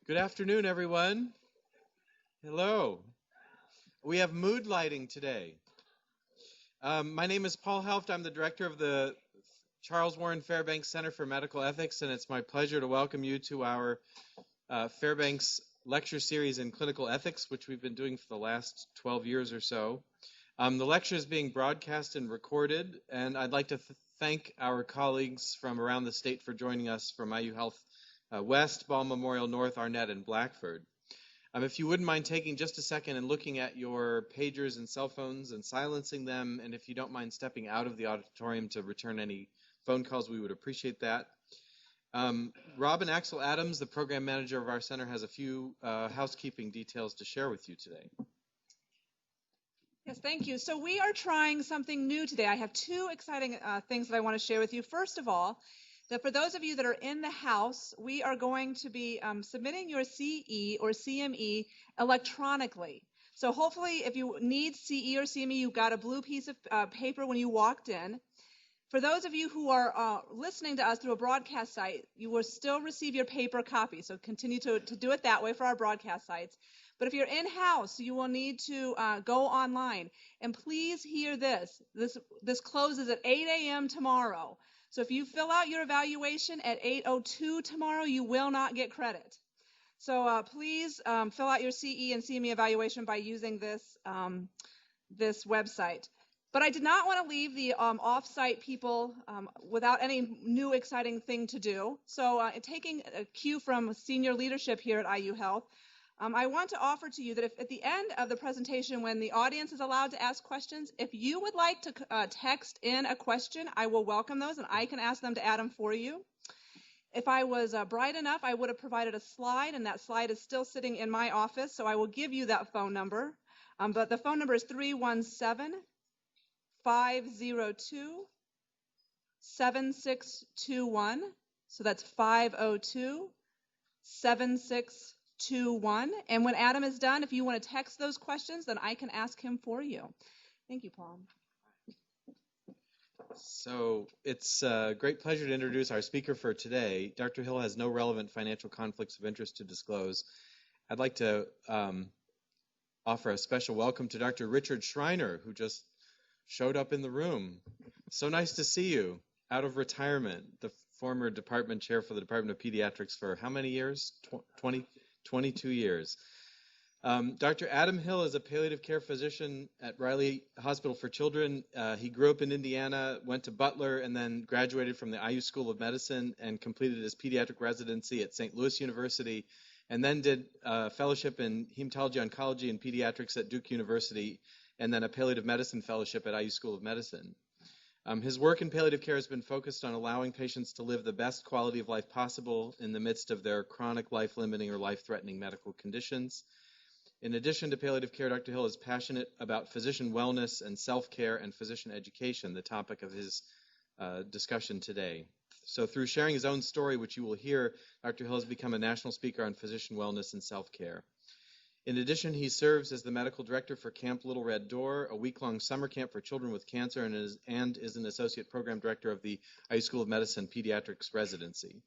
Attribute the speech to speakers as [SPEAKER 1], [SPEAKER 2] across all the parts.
[SPEAKER 1] Good afternoon, everyone. Hello. We have mood lighting today. My name is Paul Helft. I'm the director of the Charles Warren Fairbanks Center for Medical Ethics, and it's my pleasure to welcome you to our Fairbanks lecture series in clinical ethics, which we've been doing for the last 12 years or so. The lecture is being broadcast and recorded, and I'd like to thank our colleagues from around the state for joining us from IU Health West, Ball Memorial North, Arnett, and Blackford. If you wouldn't mind taking just a second and looking at your pagers and cell phones and silencing them, and if you don't mind stepping out of the auditorium to return any phone calls, we would appreciate that. Robin Axel Adams, the program manager of our center, has a few housekeeping details to share with you today.
[SPEAKER 2] Yes, thank you. So we are trying something new today. I have two exciting things that I want to share with you. First of all, that for those of you that are in the house, we are going to be submitting your CE or CME electronically. So hopefully if you need CE or CME, you got a blue piece of paper when you walked in. For those of you who are listening to us through a broadcast site, you will still receive your paper copy. So continue to do it that way for our broadcast sites. But if you're in-house, you will need to go online. And please hear this. This closes at 8 a.m. tomorrow. So if you fill out your evaluation at 8:02 tomorrow, you will not get credit. So please fill out your CE and CME evaluation by using this website. But I did not want to leave the off-site people without any new exciting thing to do. So taking a cue from senior leadership here at IU Health, I want to offer to you that if at the end of the presentation, when the audience is allowed to ask questions, if you would like to text in a question, I will welcome those and I can ask them to add them for you. If I was bright enough, I would have provided a slide, and that slide is still sitting in my office, so I will give you that phone number. But the phone number is 317-502-7621. So that's 502-7621. And when Adam is done, if you want to text those questions, then I can ask him for you. Thank you, Paul.
[SPEAKER 1] So it's a great pleasure to introduce our speaker for today. Dr. Hill has no relevant financial conflicts of interest to disclose. I'd like to offer a special welcome to Dr. Richard Schreiner, who just showed up in the room. So nice to see you out of retirement, the former department chair for the Department of Pediatrics for how many years? 22 years. Dr. Adam Hill is a palliative care physician at Riley Hospital for Children. He grew up in Indiana, went to Butler, and then graduated from the IU School of Medicine and completed his pediatric residency at St. Louis University, and then did a fellowship in hematology, oncology, and pediatrics at Duke University, and then a palliative medicine fellowship at IU School of Medicine. His work in palliative care has been focused on allowing patients to live the best quality of life possible in the midst of their chronic, life-limiting, or life-threatening medical conditions. In addition to palliative care, Dr. Hill is passionate about physician wellness and self-care and physician education, the topic of his discussion today. So through sharing his own story, which you will hear, Dr. Hill has become a national speaker on physician wellness and self-care. In addition, he serves as the medical director for Camp Little Red Door, a week-long summer camp for children with cancer, and is an associate program director of the IU School of Medicine Pediatrics Residency.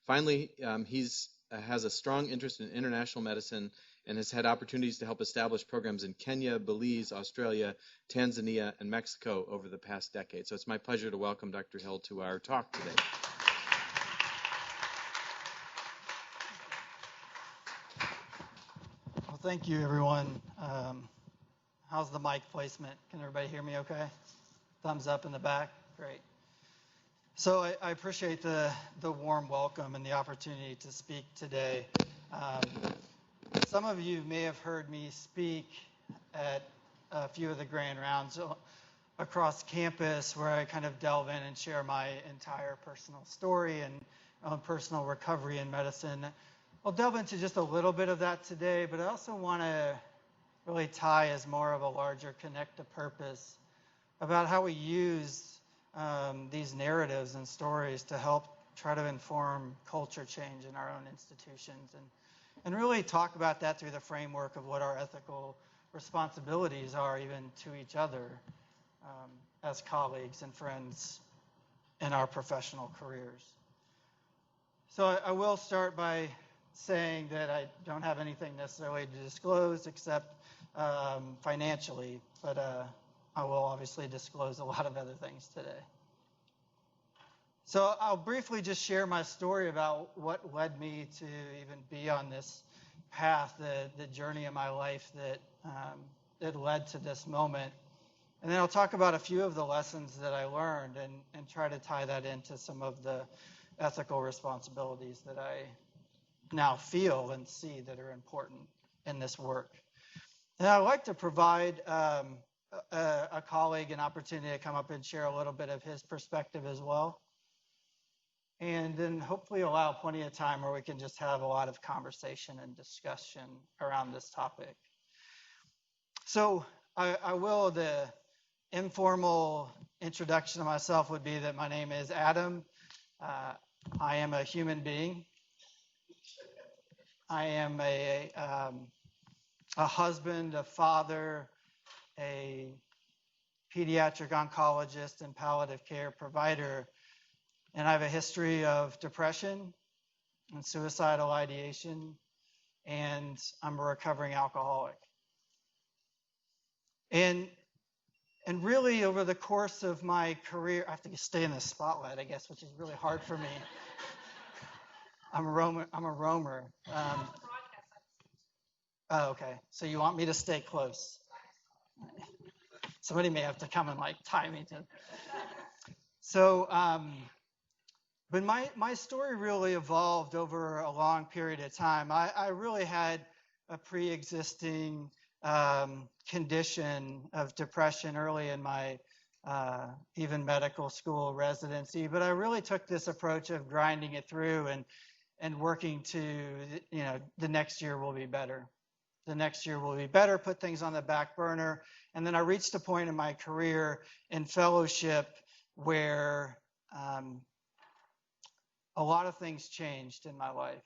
[SPEAKER 1] Finally, he has a strong interest in international medicine and has had opportunities to help establish programs in Kenya, Belize, Australia, Tanzania, and Mexico over the past decade. So it's my pleasure to welcome Dr. Hill to our talk today.
[SPEAKER 3] Thank you, everyone. How's the mic placement? Can everybody hear me okay? Thumbs up in the back? Great. So I appreciate the warm welcome and the opportunity to speak today. Some of you may have heard me speak at a few of the grand rounds across campus where I kind of delve in and share my entire personal story and personal recovery in medicine. I'll delve into just a little bit of that today, but I also want to really tie as more of a larger connect to purpose about how we use these narratives and stories to help try to inform culture change in our own institutions and really talk about that through the framework of what our ethical responsibilities are even to each other as colleagues and friends in our professional careers. So I will start by saying that I don't have anything necessarily to disclose except financially, but I will obviously disclose a lot of other things today. So I'll briefly just share my story about what led me to even be on this path, the journey of my life that led to this moment. And then I'll talk about a few of the lessons that I learned and try to tie that into some of the ethical responsibilities that I now feel and see that are important in this work. And I'd like to provide a colleague an opportunity to come up and share a little bit of his perspective as well. And then hopefully allow plenty of time where we can just have a lot of conversation and discussion around this topic. So the informal introduction of myself would be that my name is Adam. I am a human being. I am a husband, a father, a pediatric oncologist and palliative care provider. And I have a history of depression and suicidal ideation, and I'm a recovering alcoholic. And really over the course of my career, I have to stay in the spotlight, I guess, which is really hard for me. I'm a roamer. Oh, okay. So you want me to stay close? Somebody may have to come and tie me to. So, but my story really evolved over a long period of time. I really had a pre-existing condition of depression early in my even medical school residency, but I really took this approach of grinding it through and working to, the next year will be better. The next year will be better, put things on the back burner. And then I reached a point in my career in fellowship where a lot of things changed in my life.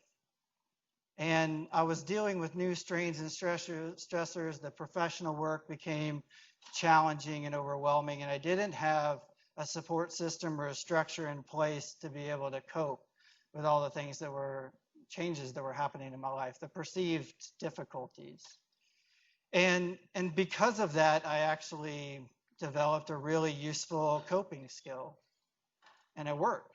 [SPEAKER 3] And I was dealing with new strains and stressors. The professional work became challenging and overwhelming, and I didn't have a support system or a structure in place to be able to cope with all the things changes that were happening in my life, the perceived difficulties. And because of that, I actually developed a really useful coping skill, and it worked.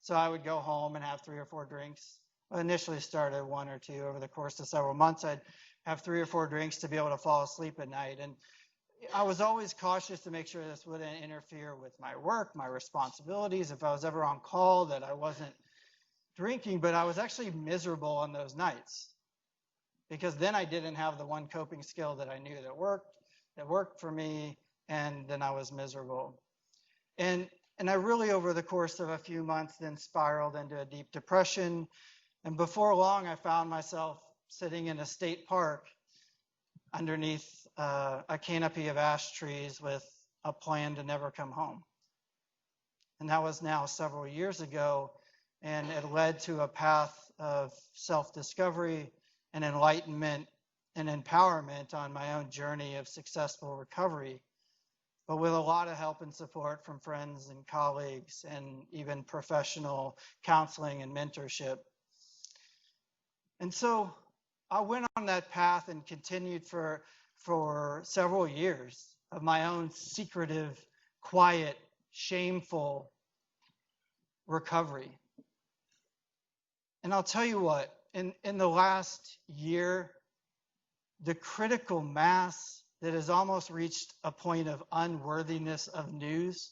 [SPEAKER 3] So I would go home and have 3 or 4 drinks. I initially started 1 or 2. Over the course of several months, I'd have 3 or 4 drinks to be able to fall asleep at night. And I was always cautious to make sure this wouldn't interfere with my work, my responsibilities. If I was ever on call, that I wasn't drinking, but I was actually miserable on those nights because then I didn't have the one coping skill that I knew that worked for me, and then I was miserable. And I really, over the course of a few months, then spiraled into a deep depression. And before long, I found myself sitting in a state park underneath a canopy of ash trees with a plan to never come home. And that was now several years ago, and it led to a path of self-discovery and enlightenment and empowerment on my own journey of successful recovery, but with a lot of help and support from friends and colleagues and even professional counseling and mentorship. And so I went on that path and continued for several years of my own secretive, quiet, shameful recovery. And I'll tell you what, in the last year, the critical mass that has almost reached a point of unworthiness of news,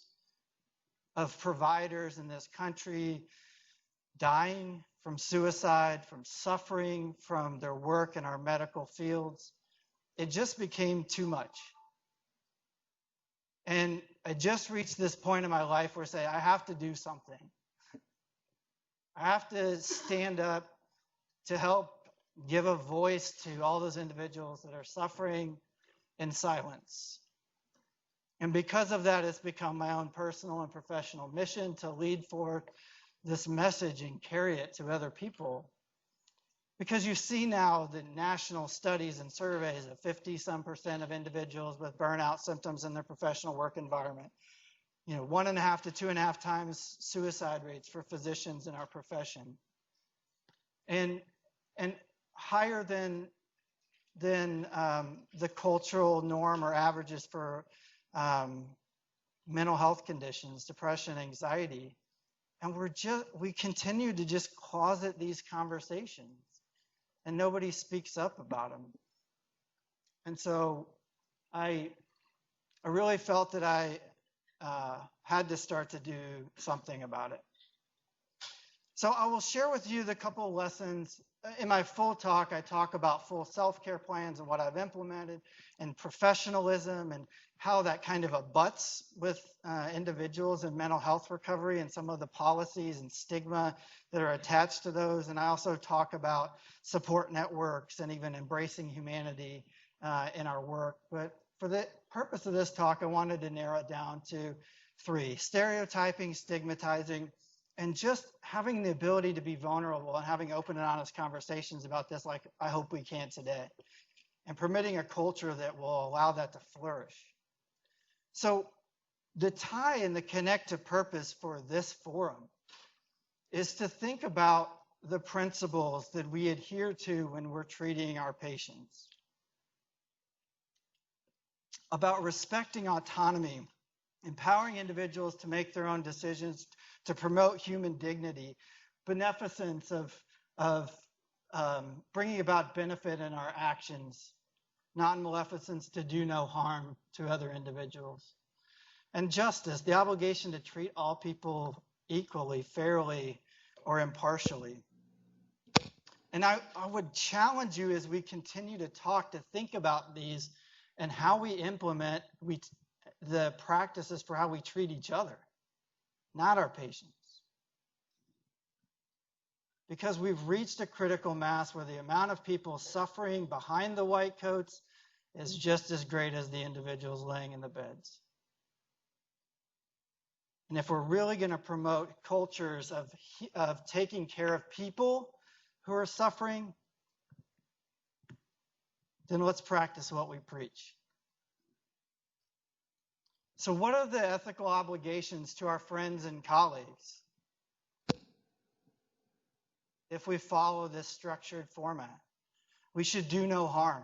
[SPEAKER 3] of providers in this country dying from suicide, from suffering from their work in our medical fields, it just became too much. And I just reached this point in my life where I say, I have to do something. I have to stand up to help give a voice to all those individuals that are suffering in silence. And because of that, it's become my own personal and professional mission to lead forth this message and carry it to other people. Because you see now the national studies and surveys of 50-some% of individuals with burnout symptoms in their professional work environment. 1.5 to 2.5 times suicide rates for physicians in our profession. And and higher than the cultural norm or averages for mental health conditions, depression, anxiety. And we continue to just closet these conversations, and nobody speaks up about them. And so I really felt that I had to start to do something about it. So I will share with you the couple of lessons. In my full talk, I talk about full self-care plans and what I've implemented, and professionalism, and how that kind of abuts with individuals in mental health recovery, and some of the policies and stigma that are attached to those. And I also talk about support networks and even embracing humanity in our work. But for the purpose of this talk, I wanted to narrow it down to 3: stereotyping, stigmatizing, and just having the ability to be vulnerable and having open and honest conversations about this, like I hope we can today, and permitting a culture that will allow that to flourish. So the tie and the connect to purpose for this forum is to think about the principles that we adhere to when we're treating our patients, about respecting autonomy, empowering individuals to make their own decisions, to promote human dignity, beneficence of bringing about benefit in our actions, non-maleficence to do no harm to other individuals, and justice, the obligation to treat all people equally, fairly, or impartially. And I would challenge you, as we continue to talk, to think about these and how we implement the practices for how we treat each other, not our patients. Because we've reached a critical mass where the amount of people suffering behind the white coats is just as great as the individuals laying in the beds. And if we're really going to promote cultures of taking care of people who are suffering, then let's practice what we preach. So what are the ethical obligations to our friends and colleagues if we follow this structured format? We should do no harm.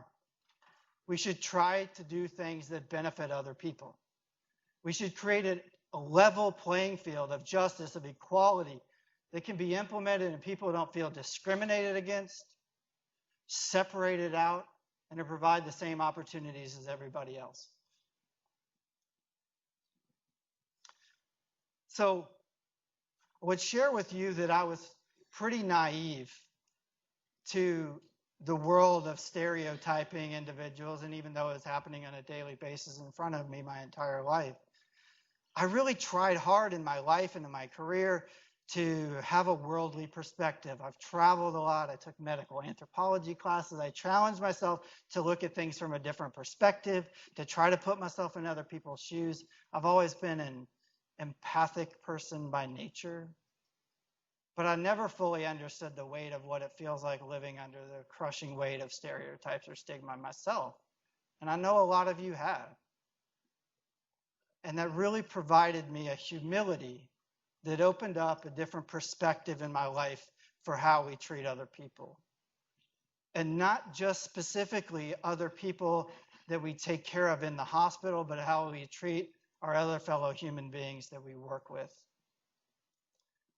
[SPEAKER 3] We should try to do things that benefit other people. We should create a level playing field of justice, of equality that can be implemented and people don't feel discriminated against, separated out, and to provide the same opportunities as everybody else. So I would share with you that I was pretty naive to the world of stereotyping individuals, and even though it's happening on a daily basis in front of me my entire life, I really tried hard in my life and in my career to have a worldly perspective. I've traveled a lot. I took medical anthropology classes. I challenged myself to look at things from a different perspective, to try to put myself in other people's shoes. I've always been an empathic person by nature, but I never fully understood the weight of what it feels like living under the crushing weight of stereotypes or stigma myself. And I know a lot of you have. And that really provided me a humility that opened up a different perspective in my life for how we treat other people. And not just specifically other people that we take care of in the hospital, but how we treat our other fellow human beings that we work with.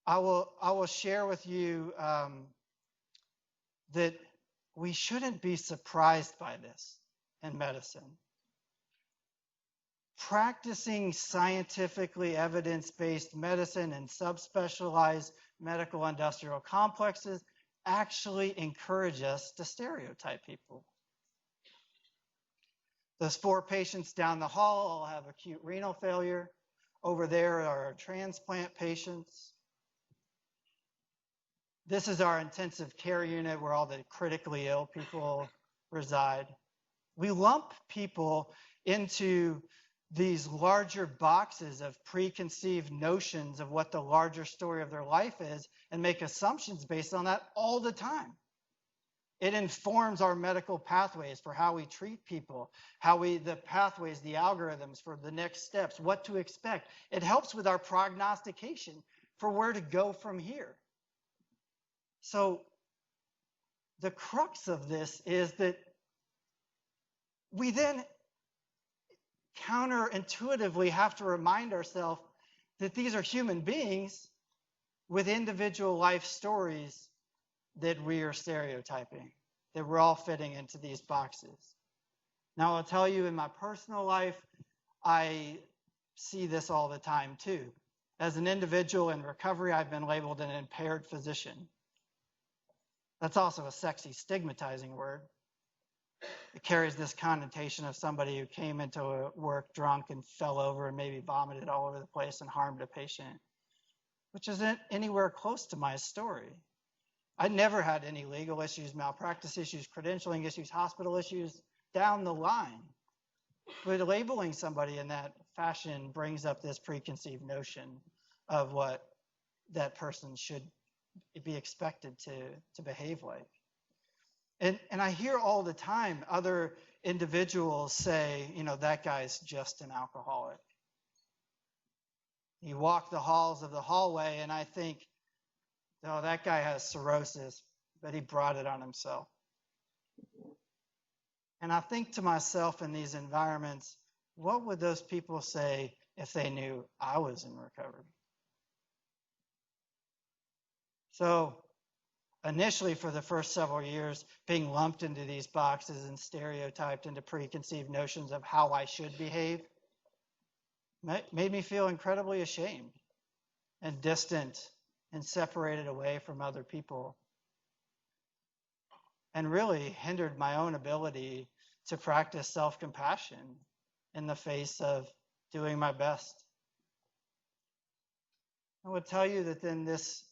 [SPEAKER 3] I will share with you that we shouldn't be surprised by this in medicine. Practicing scientifically evidence-based medicine and subspecialized medical industrial complexes actually encourage us to stereotype people. Those 4 patients down the hall all have acute renal failure. Over there are transplant patients. This is our intensive care unit where all the critically ill people reside. We lump people into these larger boxes of preconceived notions of what the larger story of their life is and make assumptions based on that all the time. It informs our medical pathways for how we treat people, the pathways, the algorithms for the next steps, what to expect. It helps with our prognostication for where to go from here. So the crux of this is that we then counterintuitively have to remind ourselves that these are human beings with individual life stories that we are stereotyping, that we're all fitting into these boxes. Now, I'll tell you, in my personal life, I see this all the time too. As an individual in recovery, I've been labeled an impaired physician. That's also a sexy, stigmatizing word. It carries this connotation of somebody who came into work drunk and fell over and maybe vomited all over the place and harmed a patient, which isn't anywhere close to my story. I never had any legal issues, malpractice issues, credentialing issues, hospital issues down the line. But labeling somebody in that fashion brings up this preconceived notion of what that person should be expected to behave like. And I hear all the time other individuals say, you know, that guy's just an alcoholic. You walk the halls of the hallway and I think, oh, that guy has cirrhosis, but he brought it on himself. And I think to myself in these environments, what would those people say if they knew I was in recovery? So initially, for the first several years, being lumped into these boxes and stereotyped into preconceived notions of how I should behave made me feel incredibly ashamed and distant and separated away from other people, and really hindered my own ability to practice self-compassion in the face of doing my best. I would tell you that then this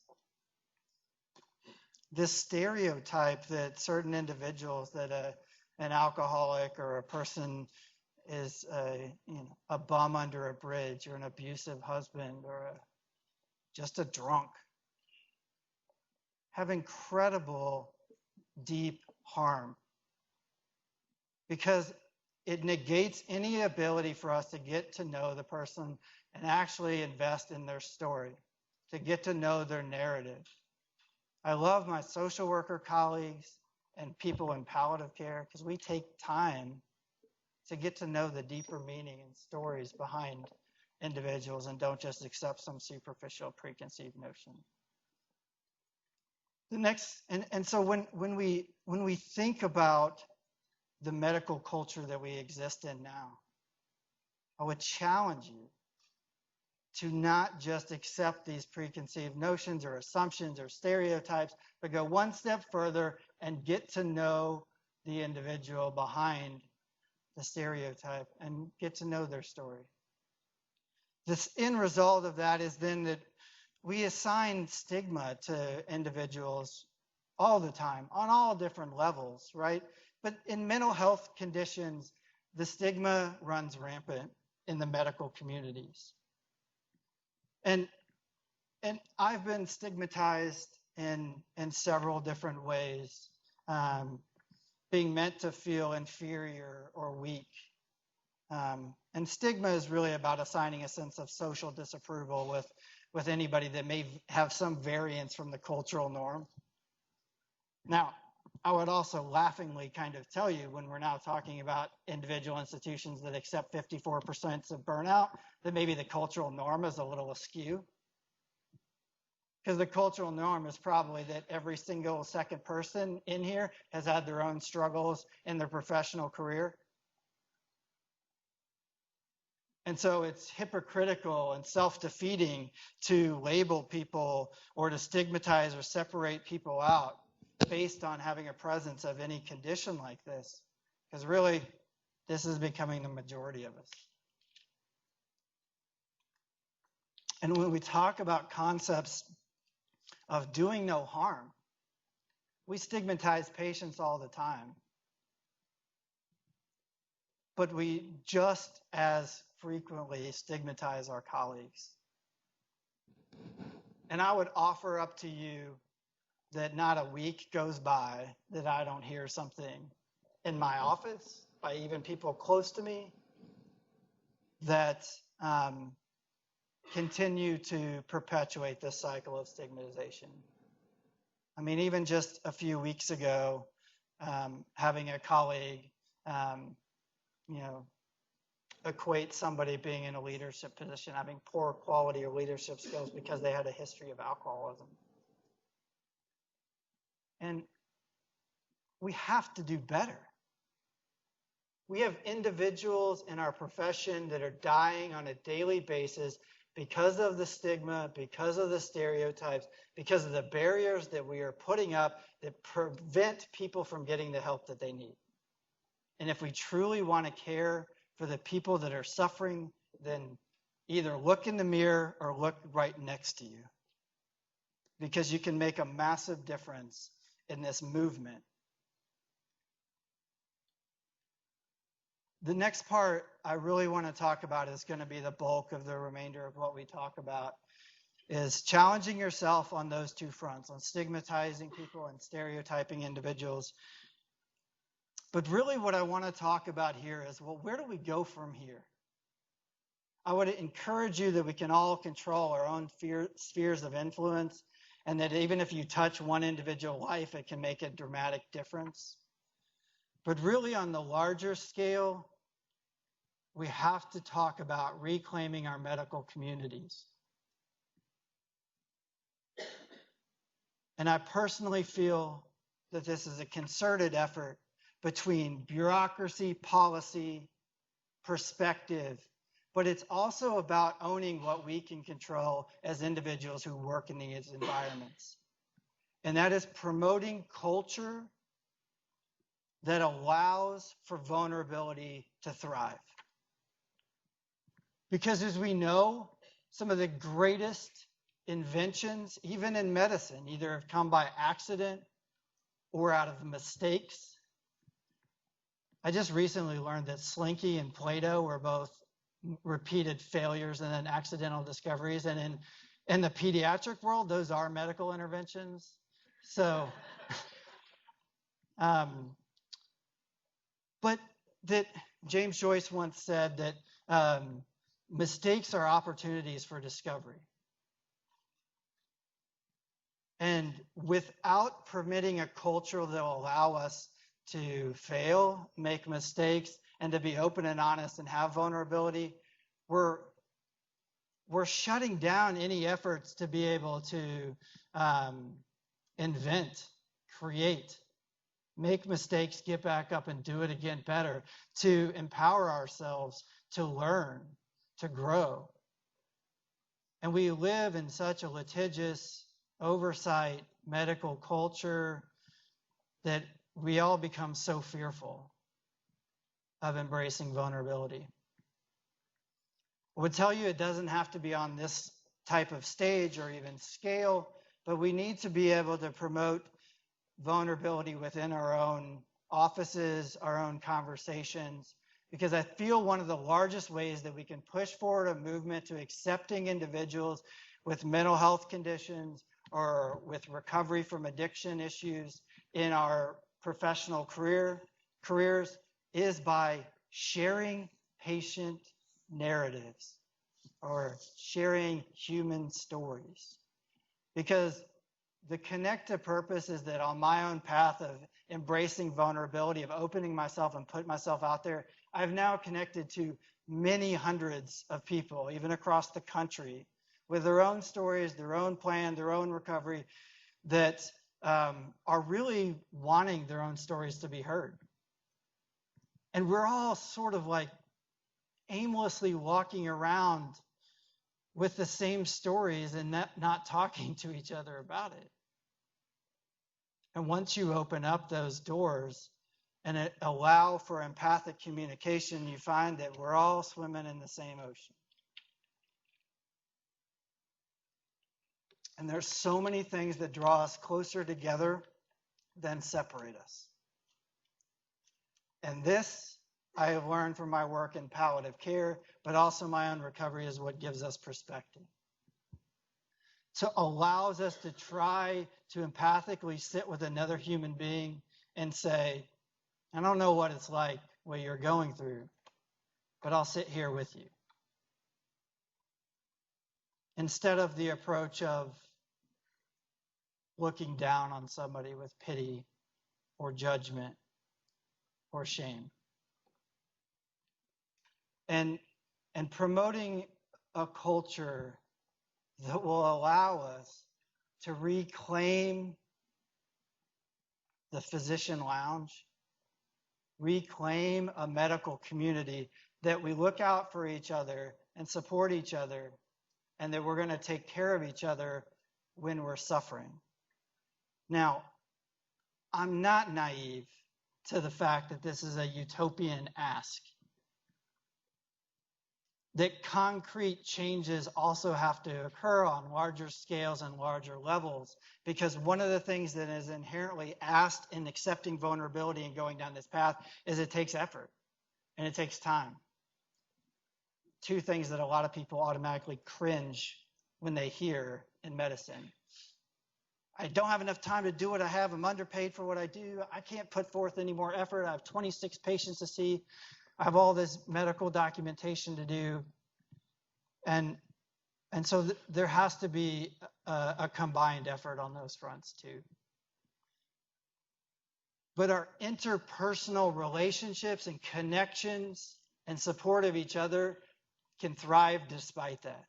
[SPEAKER 3] stereotype that certain individuals, that an alcoholic or a person is a bum under a bridge or an abusive husband or just a drunk, have incredible deep harm, because it negates any ability for us to get to know the person and actually invest in their story, to get to know their narrative. I love my social worker colleagues and people in palliative care because we take time to get to know the deeper meaning and stories behind individuals and don't just accept some superficial preconceived notion. The next, and so when we think about the medical culture that we exist in now, I would challenge you to not just accept these preconceived notions or assumptions or stereotypes, but go one step further and get to know the individual behind the stereotype and get to know their story. This end result of that is then that we assign stigma to individuals all the time, on all different levels, right? But in mental health conditions, the stigma runs rampant in the medical communities. And I've been stigmatized in several different ways, being meant to feel inferior or weak. And stigma is really about assigning a sense of social disapproval with anybody that may have some variance from the cultural norm. Now, I would also laughingly kind of tell you, when we're now talking about individual institutions that accept 54% of burnout, that maybe the cultural norm is a little askew. Because the cultural norm is probably that every single second person in here has had their own struggles in their professional career. And so it's hypocritical and self-defeating to label people or to stigmatize or separate people out based on having a presence of any condition like this. Because really, this is becoming the majority of us. And when we talk about concepts of doing no harm, we stigmatize patients all the time. But we just as frequently stigmatize our colleagues. And I would offer up to you that not a week goes by that I don't hear something in my office by even people close to me that continue to perpetuate this cycle of stigmatization. I mean, even just a few weeks ago, having a colleague, you know, equate somebody being in a leadership position, having poor quality or leadership skills because they had a history of alcoholism. And we have to do better. We have individuals in our profession that are dying on a daily basis because of the stigma, because of the stereotypes, because of the barriers that we are putting up that prevent people from getting the help that they need. And if we truly want to care for the people that are suffering, then either look in the mirror or look right next to you, because you can make a massive difference in this movement. The next part I really want to talk about is going to be the bulk of the remainder of what we talk about, is challenging yourself on those two fronts, on stigmatizing people and stereotyping individuals. But really what I want to talk about here is, well, where do we go from here? I would encourage you that we can all control our own spheres of influence, and that even if you touch one individual life, it can make a dramatic difference. But really on the larger scale, we have to talk about reclaiming our medical communities. And I personally feel that this is a concerted effort between bureaucracy, policy, perspective, but it's also about owning what we can control as individuals who work in these environments. And that is promoting culture that allows for vulnerability to thrive. Because as we know, some of the greatest inventions, even in medicine, either have come by accident or out of mistakes. I just recently learned that Slinky and Plato were both repeated failures and then accidental discoveries. And in the pediatric world, those are medical interventions. So, but that James Joyce once said that mistakes are opportunities for discovery. And without permitting a culture that will allow us to fail, make mistakes, and to be open and honest and have vulnerability, we're shutting down any efforts to be able to invent, create, make mistakes, get back up and do it again better, to empower ourselves, to learn, to grow. And we live in such a litigious, oversight medical culture that we all become so fearful of embracing vulnerability. I would tell you it doesn't have to be on this type of stage or even scale, but we need to be able to promote vulnerability within our own offices, our own conversations, because I feel one of the largest ways that we can push forward a movement to accepting individuals with mental health conditions or with recovery from addiction issues in our professional careers is by sharing patient narratives or sharing human stories. Because the connect to purpose is that on my own path of embracing vulnerability, of opening myself and putting myself out there, I've now connected to many hundreds of people, even across the country, with their own stories, their own plan, their own recovery, that are really wanting their own stories to be heard. And we're all sort of like aimlessly walking around with the same stories and not talking to each other about it. And once you open up those doors and allow for empathic communication, you find that we're all swimming in the same ocean. And there's so many things that draw us closer together than separate us. And this I have learned from my work in palliative care, but also my own recovery is what gives us perspective. So allows us to try to empathically sit with another human being and say, I don't know what it's like, what you're going through, but I'll sit here with you. Instead of the approach of, looking down on somebody with pity or judgment or shame. And promoting a culture that will allow us to reclaim the physician lounge, reclaim a medical community that we look out for each other and support each other, and that we're going to take care of each other when we're suffering. Now, I'm not naive to the fact that this is a utopian ask, that concrete changes also have to occur on larger scales and larger levels, because one of the things that is inherently asked in accepting vulnerability and going down this path is it takes effort and it takes time. Two things that a lot of people automatically cringe when they hear in medicine. I don't have enough time to do what I have. I'm underpaid for what I do. I can't put forth any more effort. I have 26 patients to see. I have all this medical documentation to do. And so there has to be a combined effort on those fronts too. But our interpersonal relationships and connections and support of each other can thrive despite that.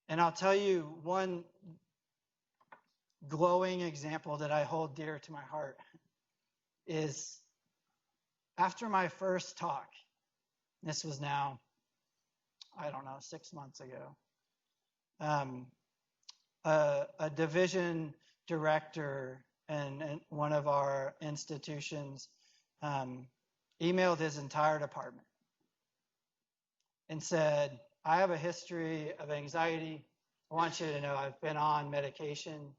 [SPEAKER 3] And I'll tell you one glowing example that I hold dear to my heart is after my first talk, this was now, 6 months ago, a division director in one of our institutions emailed his entire department and said, I have a history of anxiety. I want you to know I've been on medication.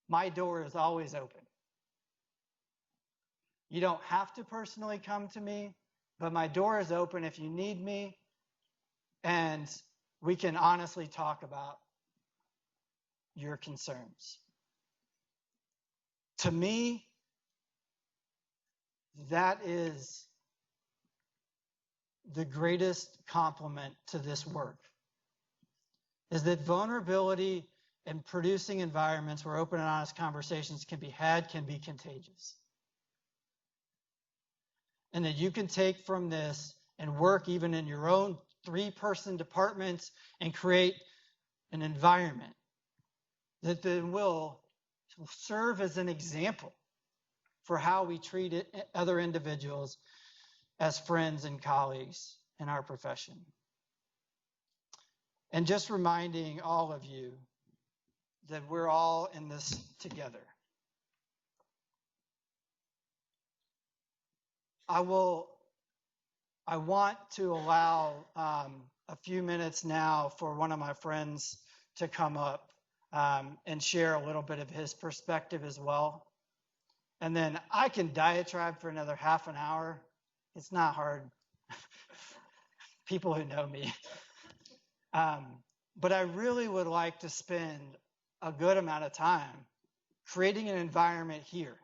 [SPEAKER 3] My door is always open. You don't have to personally come to me, but my door is open if you need me, and we can honestly talk about your concerns. To me, that is the greatest compliment to this work, is that vulnerability and producing environments where open and honest conversations can be had can be contagious. And that you can take from this and work even in your own 3-person departments and create an environment that then will serve as an example for how we treat other individuals as friends and colleagues in our profession. And just reminding all of you that we're all in this together. I want to allow a few minutes now for one of my friends to come up and share a little bit of his perspective as well. And then I can diatribe for another half an hour. It's not hard. People who know me. But I really would like to spend a good amount of time creating an environment here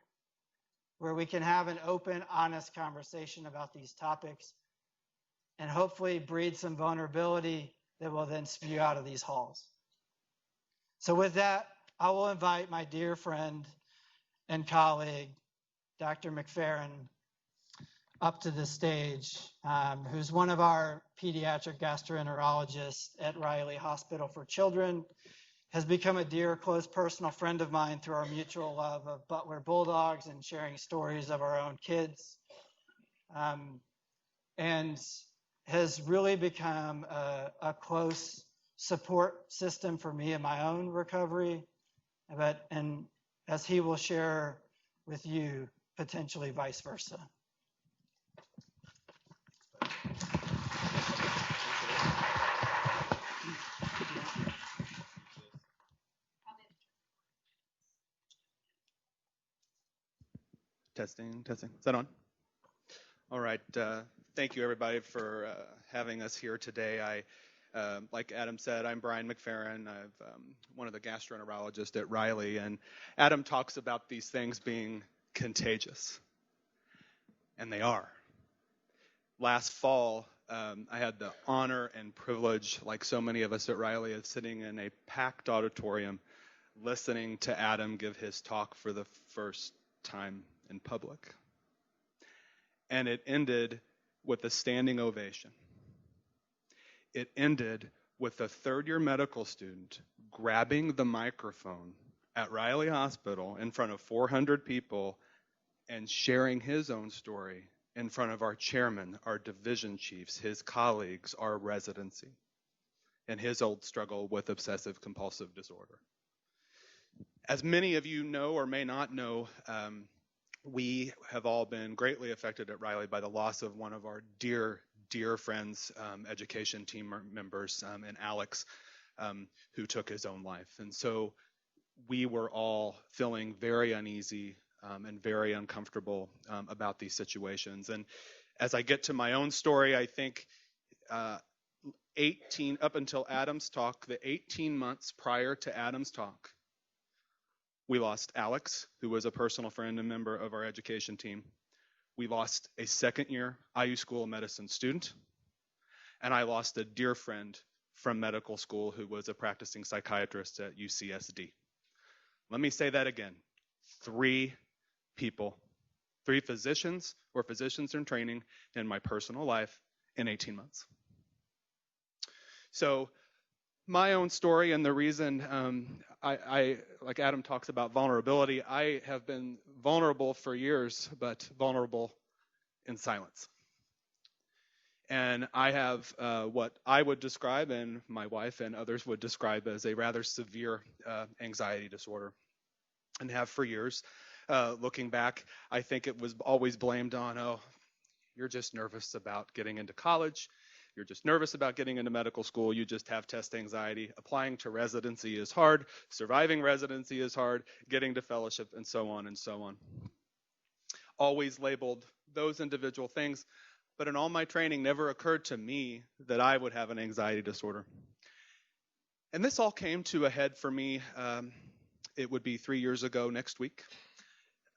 [SPEAKER 3] where we can have an open, honest conversation about these topics and hopefully breed some vulnerability that will then spew out of these halls. So with that, I will invite my dear friend and colleague, Dr. McFerrin, up to the stage, who's one of our pediatric gastroenterologists at Riley Hospital for Children, has become a dear, close personal friend of mine through our mutual love of Butler Bulldogs and sharing stories of our own kids, and has really become a close support system for me in my own recovery, and as he will share with you, potentially vice versa.
[SPEAKER 4] Testing. Is that on? All right. Thank you, everybody, for having us here today. Like Adam said, I'm Brian McFerrin. I'm one of the gastroenterologists at Riley, and Adam talks about these things being contagious, and they are. Last fall, I had the honor and privilege, like so many of us at Riley, of sitting in a packed auditorium listening to Adam give his talk for the first time in public. And it ended with a standing ovation. It ended with a third-year medical student grabbing the microphone at Riley Hospital in front of 400 people and sharing his own story in front of our chairman, our division chiefs, his colleagues, our residency, and his old struggle with obsessive compulsive disorder. As many of you know or may not know, we have all been greatly affected at Riley by the loss of one of our dear friends, education team members, and Alex, who took his own life. And so we were all feeling very uneasy and very uncomfortable about these situations. And as I get to my own story, I think up until Adam's talk, the 18 months prior to Adam's talk, we lost Alex, who was a personal friend and member of our education team. We lost a second-year IU School of Medicine student, and I lost a dear friend from medical school who was a practicing psychiatrist at UCSD. Let me say that again. 3 people, 3 physicians or physicians in training in my personal life in 18 months. So my own story, and the reason I like Adam talks about vulnerability, I have been vulnerable for years, but vulnerable in silence. And I have what I would describe, and my wife and others would describe, as a rather severe anxiety disorder, and have for years. Looking back, I think it was always blamed on, oh, you're just nervous about getting into college. You're just nervous about getting into medical school. You just have test anxiety. Applying to residency is hard. Surviving residency is hard. Getting to fellowship, and so on and so on. Always labeled those individual things. But in all my training, never occurred to me that I would have an anxiety disorder. And this all came to a head for me. It would be 3 years ago next week.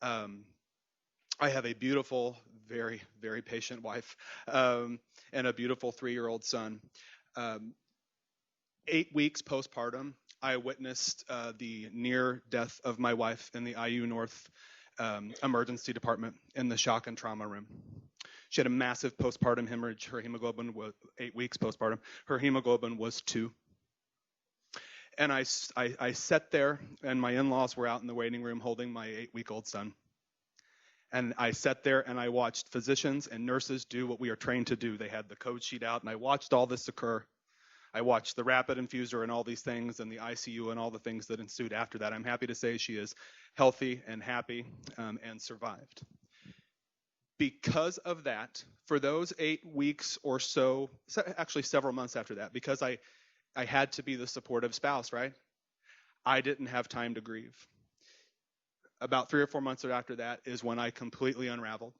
[SPEAKER 4] I have a beautiful, very, very patient wife, and a beautiful 3-year-old son. 8 weeks postpartum, I witnessed the near death of my wife in the IU North emergency department in the shock and trauma room. She had a massive postpartum hemorrhage. Her hemoglobin was 8 weeks postpartum. Her hemoglobin was 2. And I sat there, and my in-laws were out in the waiting room holding my 8-week-old son. And I sat there and I watched physicians and nurses do what we are trained to do. They had the code sheet out, and I watched all this occur. I watched the rapid infuser and all these things, and the ICU and all the things that ensued after that. I'm happy to say she is healthy and happy and survived. Because of that, for those 8 weeks or so, actually several months after that, because I had to be the supportive spouse, right? I didn't have time to grieve. About 3 or 4 months after that is when I completely unraveled.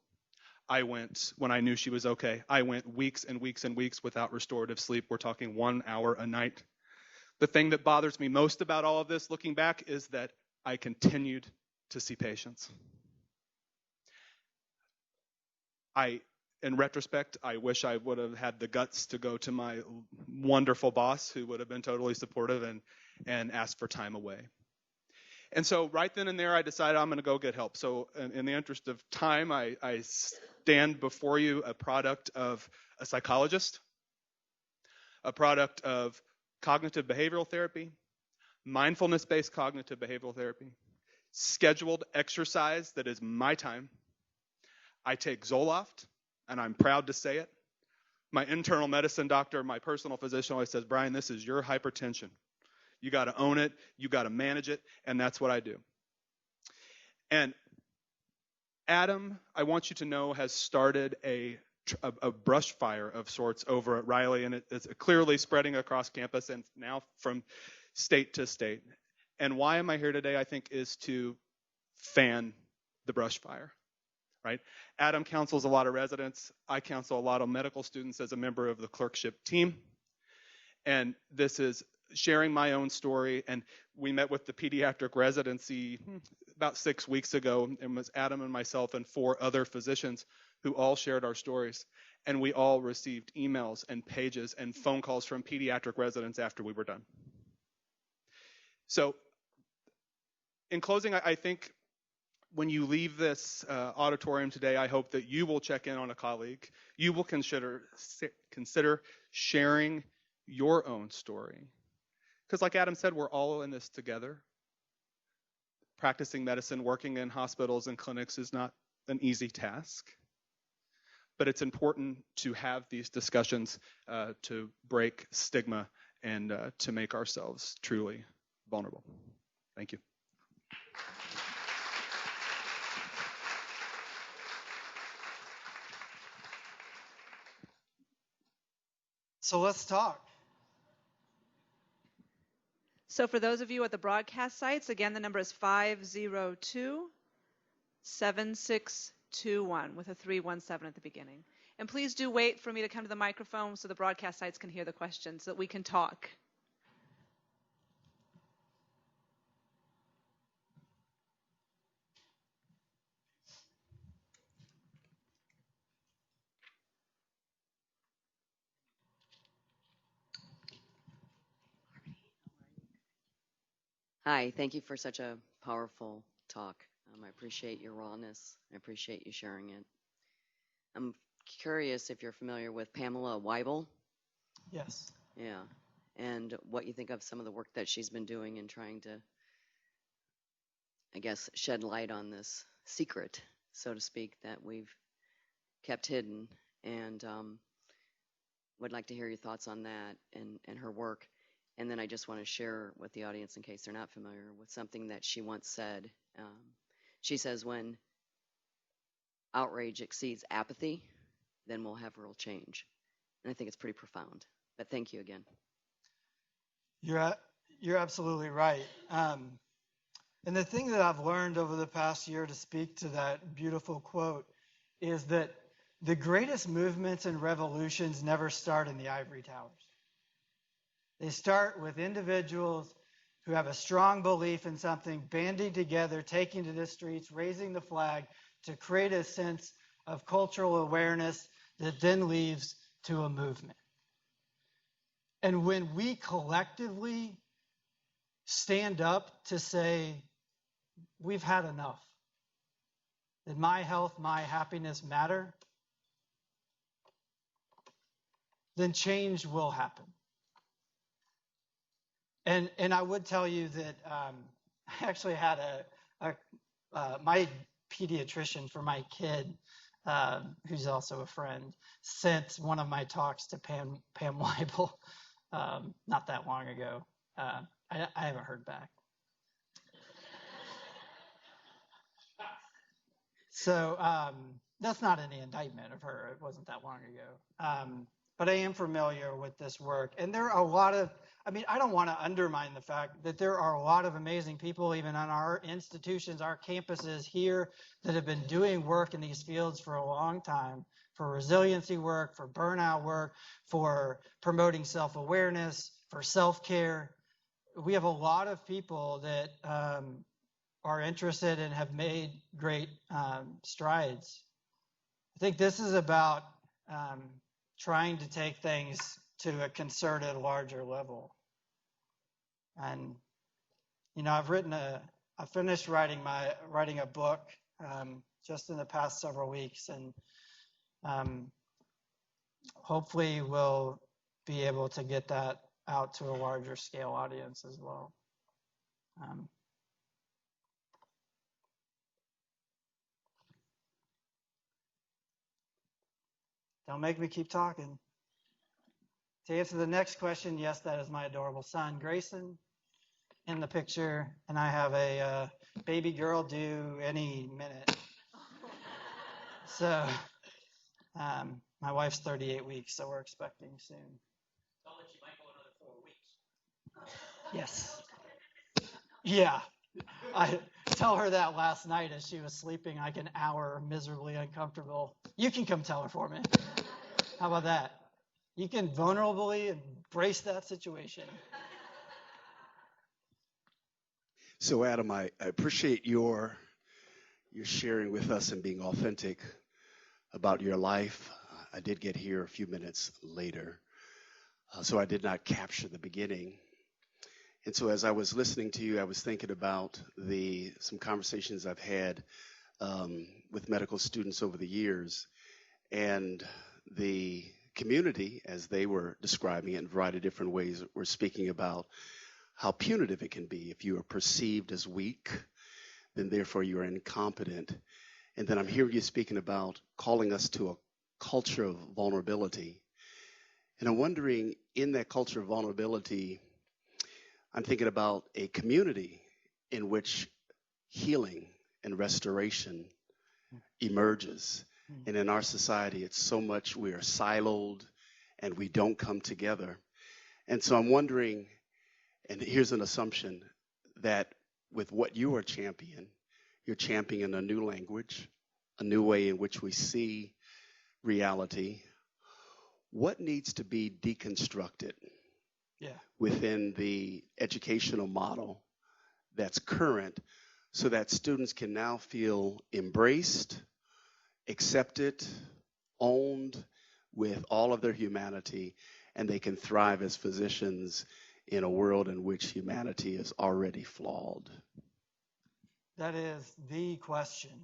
[SPEAKER 4] When I knew she was okay, I went weeks and weeks and weeks without restorative sleep. We're talking 1 hour a night. The thing that bothers me most about all of this, looking back, is that I continued to see patients. In retrospect, I wish I would have had the guts to go to my wonderful boss, who would have been totally supportive, and ask for time away. And so right then and there, I decided I'm going to go get help. So in the interest of time, I stand before you a product of a psychologist, a product of cognitive behavioral therapy, mindfulness-based cognitive behavioral therapy, scheduled exercise that is my time. I take Zoloft, and I'm proud to say it. My internal medicine doctor, my personal physician, always says, Brian, this is your hypertension. You got to own it, you got to manage it, and that's what I do. And Adam, I want you to know, has started a brush fire of sorts over at Riley, and it's clearly spreading across campus and now from state to state. And why am I here today, I think, is to fan the brush fire, right? Adam counsels a lot of residents. I counsel a lot of medical students as a member of the clerkship team. And this is sharing my own story, and we met with the pediatric residency about 6 weeks ago, and it was Adam and myself and 4 other physicians who all shared our stories, and we all received emails and pages and phone calls from pediatric residents after we were done. So in closing, I think when you leave this auditorium today, I hope that you will check in on a colleague. You will consider sharing your own story. Because like Adam said, we're all in this together. Practicing medicine, working in hospitals and clinics is not an easy task. But it's important to have these discussions to break stigma and to make ourselves truly vulnerable. Thank you.
[SPEAKER 3] So let's talk.
[SPEAKER 2] So for those of you at the broadcast sites, again, the number is 502-7621 with a 317 at the beginning. And please do wait for me to come to the microphone so the broadcast sites can hear the questions, so that we can talk.
[SPEAKER 5] Hi, thank you for such a powerful talk. I appreciate your rawness. I appreciate you sharing it. I'm curious if you're familiar with Pamela Weibel.
[SPEAKER 3] Yes.
[SPEAKER 5] Yeah. And what you think of some of the work that she's been doing in trying to, I guess, shed light on this secret, so to speak, that we've kept hidden. And would like to hear your thoughts on that and her work. And then I just want to share with the audience, in case they're not familiar, with something that she once said. She says, when outrage exceeds apathy, then we'll have real change. And I think it's pretty profound. But thank you again.
[SPEAKER 3] You're absolutely right. And the thing that I've learned over the past year, to speak to that beautiful quote, is that the greatest movements and revolutions never start in the ivory towers. They start with individuals who have a strong belief in something, banding together, taking to the streets, raising the flag to create a sense of cultural awareness that then leads to a movement. And when we collectively stand up to say, we've had enough, that my health, my happiness matter, then change will happen. And I would tell you that I actually had my pediatrician for my kid, who's also a friend, sent one of my talks to Pam Weibel not that long ago. I haven't heard back. So that's not any indictment of her. It wasn't that long ago. But I am familiar with this work. And there are a lot of, I don't want to undermine the fact that there are a lot of amazing people, even on our institutions, our campuses here, that have been doing work in these fields for a long time, for resiliency work, for burnout work, for promoting self-awareness, for self-care. We have a lot of people that are interested and have made great strides. I think this is about trying to take things to a concerted, larger level. And, I finished writing a book just in the past several weeks, and hopefully we'll be able to get that out to a larger scale audience as well. Don't make me keep talking. To answer the next question, yes, that is my adorable son, Grayson, in the picture. And I have a baby girl due any minute. So my wife's 38 weeks, so we're expecting soon.
[SPEAKER 6] Tell that she might go another 4 weeks.
[SPEAKER 3] Yes. Yeah. I tell her that last night as she was sleeping, like an hour, miserably uncomfortable. You can come tell her for me. How about that? You can vulnerably embrace that situation.
[SPEAKER 7] So, Adam, I appreciate your sharing with us and being authentic about your life. I did get here a few minutes later, so I did not capture the beginning. And so as I was listening to you, I was thinking about some conversations I've had with medical students over the years, and the community, as they were describing it in a variety of different ways, were speaking about how punitive it can be. If you are perceived as weak, then therefore you are incompetent. And then I'm hearing you speaking about calling us to a culture of vulnerability. And I'm wondering, in that culture of vulnerability, I'm thinking about a community in which healing and restoration emerges. And in our society, it's so much we are siloed and we don't come together. And so I'm wondering, and here's an assumption, that with what you are championing, you're championing a new language, a new way in which we see reality. What needs to be deconstructed within the educational model that's current so that students can now feel embraced, accepted, owned with all of their humanity, and they can thrive as physicians in a world in which humanity is already flawed?
[SPEAKER 3] That is the question.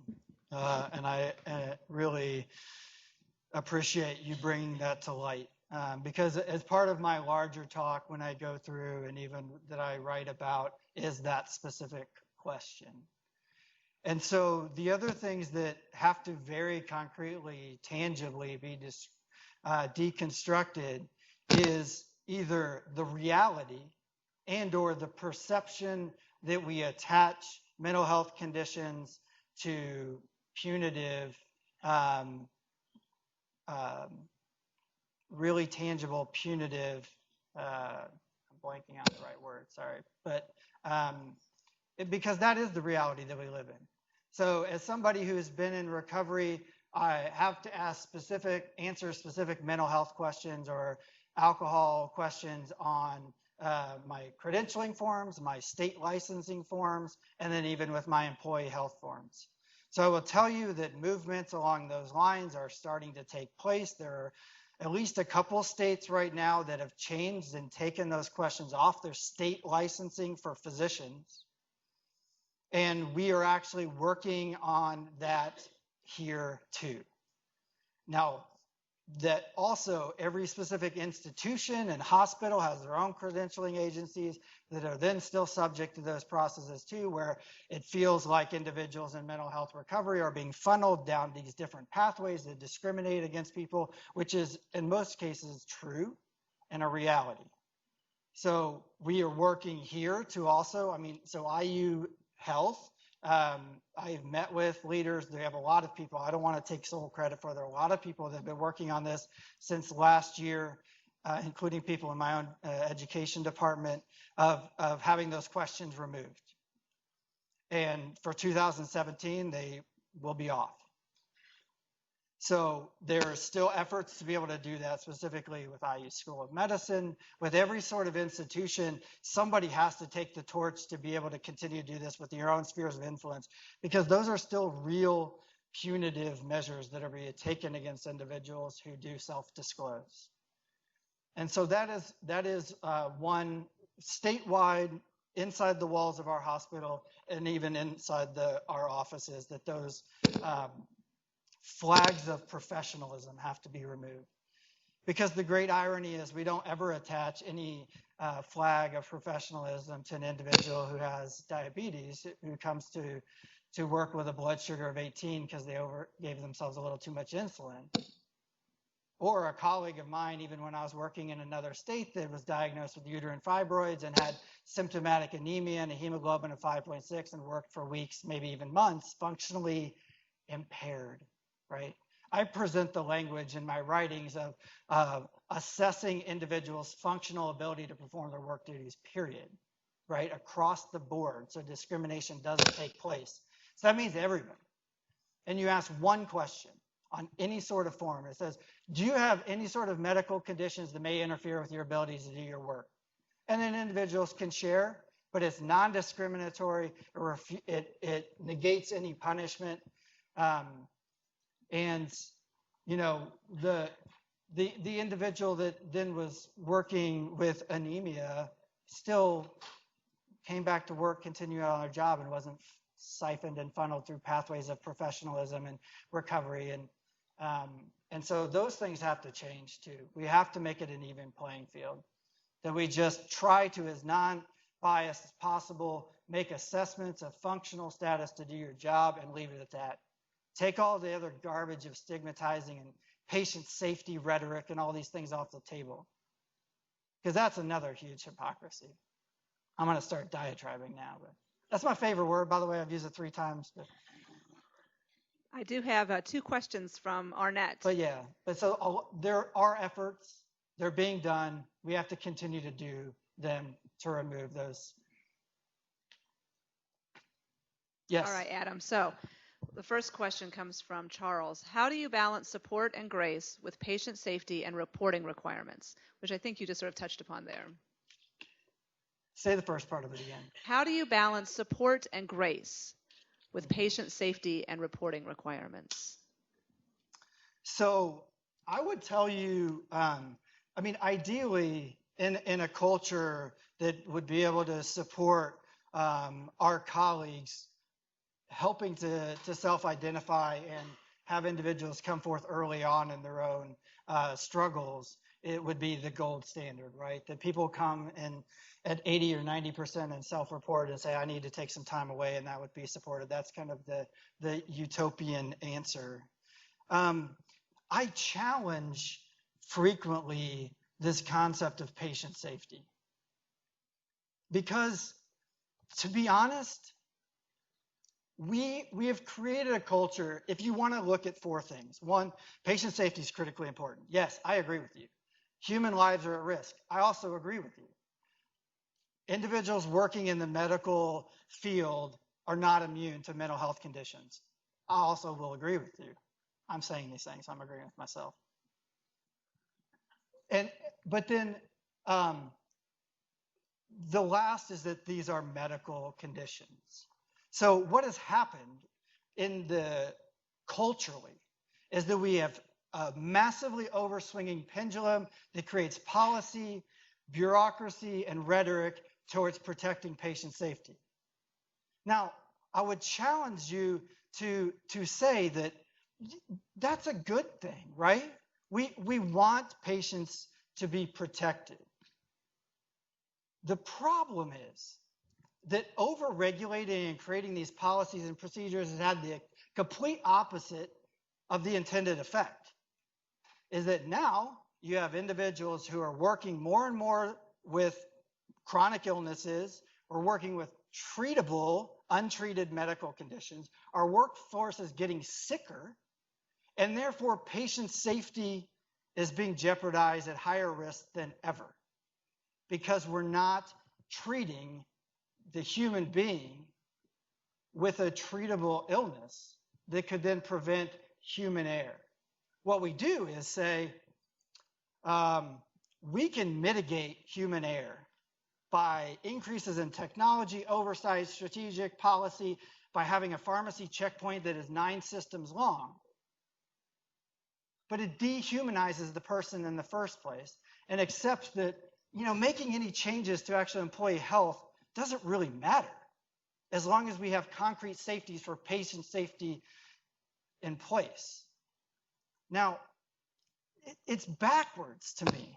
[SPEAKER 3] And I really appreciate you bringing that to light. Because as part of my larger talk, when I go through and even that I write about, is that specific question. And so the other things that have to very concretely, tangibly be deconstructed is either the reality and or the perception that we attach mental health conditions to punitive, really tangible punitive, I'm blanking out the right word, sorry, but because that is the reality that we live in. So as somebody who's been in recovery, I have to answer specific mental health questions or alcohol questions on my credentialing forms, my state licensing forms, and then even with my employee health forms. So I will tell you that movements along those lines are starting to take place. There are at least a couple states right now that have changed and taken those questions off their state licensing for physicians. And we are actually working on that here too. Now, that also every specific institution and hospital has their own credentialing agencies that are then still subject to those processes too, where it feels like individuals in mental health recovery are being funneled down these different pathways that discriminate against people, which is in most cases true and a reality. So we are working here to also, so IU Health, I've met with leaders. They have a lot of people. I don't want to take sole credit for it. There are a lot of people that have been working on this since last year, including people in my own education department, of having those questions removed. And for 2017, they will be off. So there are still efforts to be able to do that, specifically with IU School of Medicine. With every sort of institution, somebody has to take the torch to be able to continue to do this with your own spheres of influence, because those are still real punitive measures that are being taken against individuals who do self-disclose. And so that is one statewide, inside the walls of our hospital and even inside our offices, that those flags of professionalism have to be removed. Because the great irony is we don't ever attach any flag of professionalism to an individual who has diabetes, who comes to work with a blood sugar of 18 because they gave themselves a little too much insulin. Or a colleague of mine, even when I was working in another state, that was diagnosed with uterine fibroids and had symptomatic anemia and a hemoglobin of 5.6 and worked for weeks, maybe even months, functionally impaired. Right? I present the language in my writings of assessing individuals' functional ability to perform their work duties, period, right, across the board, so discrimination doesn't take place. So that means everybody. And you ask one question on any sort of form. It says, do you have any sort of medical conditions that may interfere with your abilities to do your work? And then individuals can share, but it's non-discriminatory, or it negates any punishment. And, you know, the individual that then was working with anemia still came back to work, continued on their job, and wasn't siphoned and funneled through pathways of professionalism and recovery. And so those things have to change too. We have to make it an even playing field, that we just try to, as non-biased as possible, make assessments of functional status to do your job and leave it at that. Take all the other garbage of stigmatizing and patient safety rhetoric and all these things off the table, because that's another huge hypocrisy. I'm going to start diatribing now, but that's my favorite word. By the way, I've used it 3 times. But
[SPEAKER 2] I do have 2 questions from Arnett.
[SPEAKER 3] But yeah, but so there are efforts. They're being done. We have to continue to do them to remove those. Yes.
[SPEAKER 2] All right, Adam. So the first question comes from Charles. How do you balance support and grace with patient safety and reporting requirements? Which I think you just sort of touched upon there.
[SPEAKER 3] Say the first part of it again.
[SPEAKER 2] How do you balance support and grace with patient safety and reporting requirements?
[SPEAKER 3] So I would tell you, ideally in a culture that would be able to support our colleagues, helping to self-identify and have individuals come forth early on in their own struggles, it would be the gold standard, right? That people come in at 80 or 90% and self-report and say, I need to take some time away, and that would be supported. That's kind of the utopian answer. I challenge frequently this concept of patient safety, because to be honest, we have created a culture. If you want to look at 4 things. 1, patient safety is critically important. Yes, I agree with you. Human lives are at risk. I also agree with you. Individuals working in the medical field are not immune to mental health conditions. I also will agree with you. I'm saying these things. I'm agreeing with myself. But then the last is that these are medical conditions. So what has happened culturally is that we have a massively overswinging pendulum that creates policy, bureaucracy, and rhetoric towards protecting patient safety. Now, I would challenge you to say that that's a good thing, right? We want patients to be protected. The problem is that over-regulating and creating these policies and procedures has had the complete opposite of the intended effect. Is that now you have individuals who are working more and more with chronic illnesses or working with treatable, untreated medical conditions. Our workforce is getting sicker, and therefore patient safety is being jeopardized at higher risk than ever, because we're not treating the human being with a treatable illness that could then prevent human error. What we do is say, we can mitigate human error by increases in technology, oversight, strategic policy, by having a pharmacy checkpoint that is 9 systems long. But it dehumanizes the person in the first place and accepts that, making any changes to actual employee health doesn't really matter as long as we have concrete safeties for patient safety in place. Now, it's backwards to me.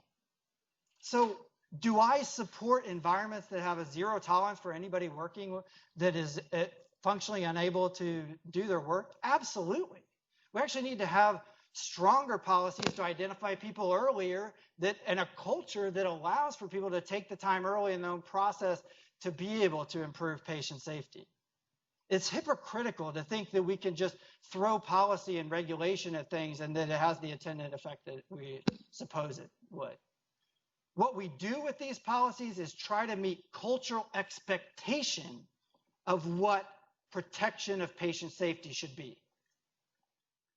[SPEAKER 3] So do I support environments that have a 0 tolerance for anybody working that is functionally unable to do their work? Absolutely. We actually need to have stronger policies to identify people earlier, and a culture that allows for people to take the time early in their own process to be able to improve patient safety. It's hypocritical to think that we can just throw policy and regulation at things and that it has the intended effect that we suppose it would. What we do with these policies is try to meet cultural expectation of what protection of patient safety should be.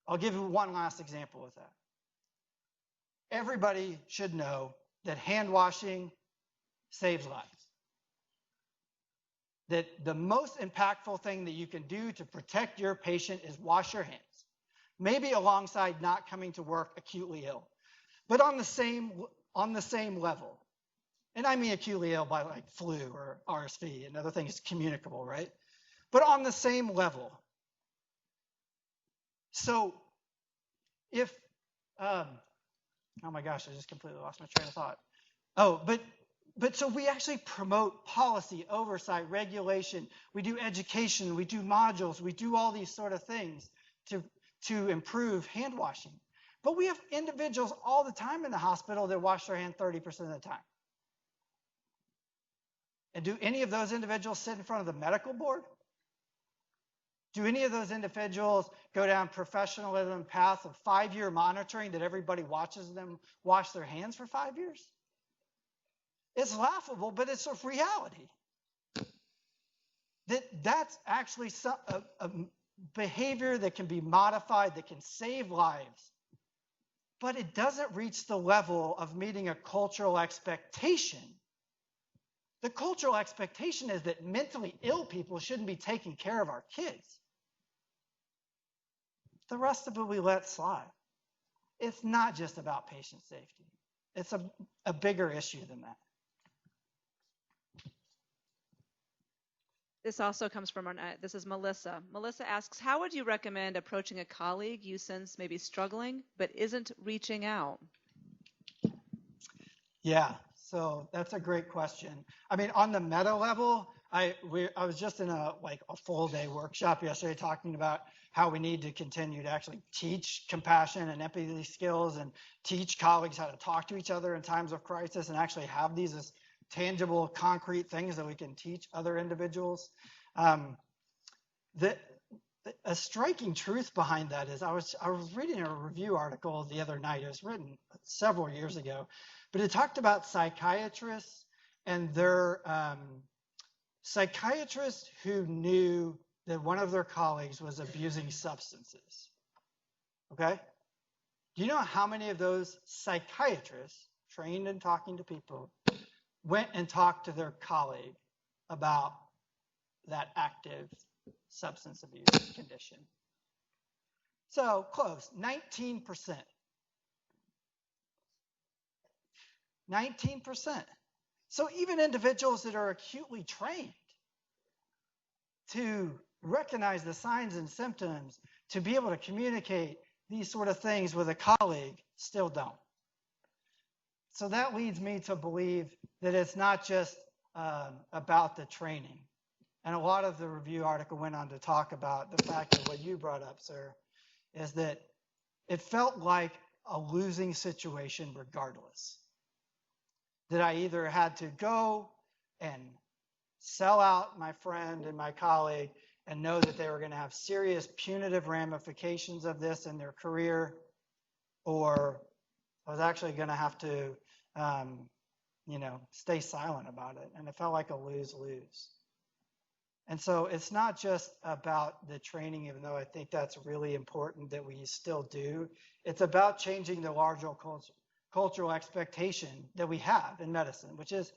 [SPEAKER 3] I'll give you one last example with that. Everybody should know that hand washing saves lives. That the most impactful thing that you can do to protect your patient is wash your hands. Maybe alongside not coming to work acutely ill. But on the same level, And I mean acutely ill by like flu or RSV and other things communicable, right? But on the same level. So if, oh my gosh, I just completely lost my train of thought. Oh, but so we actually promote policy, oversight, regulation. We do education, we do modules, we do all these sort of things to improve hand washing. But we have individuals all the time in the hospital that wash their hand 30% of the time. And do any of those individuals sit in front of the medical board? Do any of those individuals go down professionalism path of 5-year monitoring that everybody watches them wash their hands for 5 years? It's laughable, but it's a reality. That's actually a behavior that can be modified, that can save lives. But it doesn't reach the level of meeting a cultural expectation. The cultural expectation is that mentally ill people shouldn't be taking care of our kids. The rest of it we let slide. It's not just about patient safety. It's a bigger issue than that.
[SPEAKER 2] This also comes from this is Melissa. Melissa asks, how would you recommend approaching a colleague you sense may be struggling but isn't reaching out?
[SPEAKER 3] Yeah, so that's a great question. I mean, on the meta level, I was just in a full day workshop yesterday talking about how we need to continue to actually teach compassion and empathy skills and teach colleagues how to talk to each other in times of crisis and actually have these as tangible, concrete things that we can teach other individuals. A striking truth behind that is I was reading a review article the other night. It was written several years ago, but it talked about psychiatrists and their psychiatrists who knew that one of their colleagues was abusing substances. Okay? Do you know how many of those psychiatrists trained in talking to people went and talked to their colleague about that active substance abuse condition? So close, 19%. 19%. So even individuals that are acutely trained to recognize the signs and symptoms, to be able to communicate these sort of things with a colleague, still don't. So that leads me to believe that it's not just about the training. And a lot of the review article went on to talk about the fact that what you brought up, sir, is that it felt like a losing situation regardless. That I either had to go and sell out my friend and my colleague and know that they were going to have serious punitive ramifications of this in their career, or I was actually going to have to stay silent about it. And it felt like a lose-lose. And so it's not just about the training, even though I think that's really important that we still do. It's about changing the larger cultural expectation that we have in medicine, which is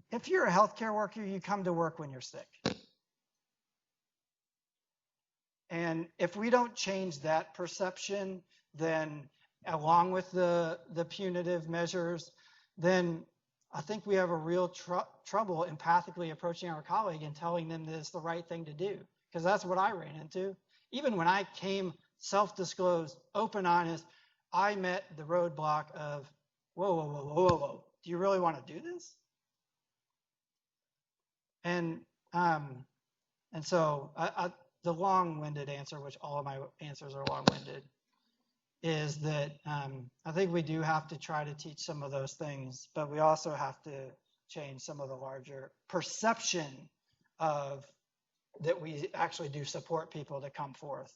[SPEAKER 3] if you're a healthcare worker, you come to work when you're sick. And if we don't change that perception, then along with the punitive measures, then I think we have a real trouble empathically approaching our colleague and telling them that it's the right thing to do. Because that's what I ran into. Even when I came self-disclosed, open, honest, I met the roadblock of, whoa. Do you really want to do this? And so the long-winded answer, which all of my answers are long-winded, is that I think we do have to try to teach some of those things, but we also have to change some of the larger perception of that we actually do support people to come forth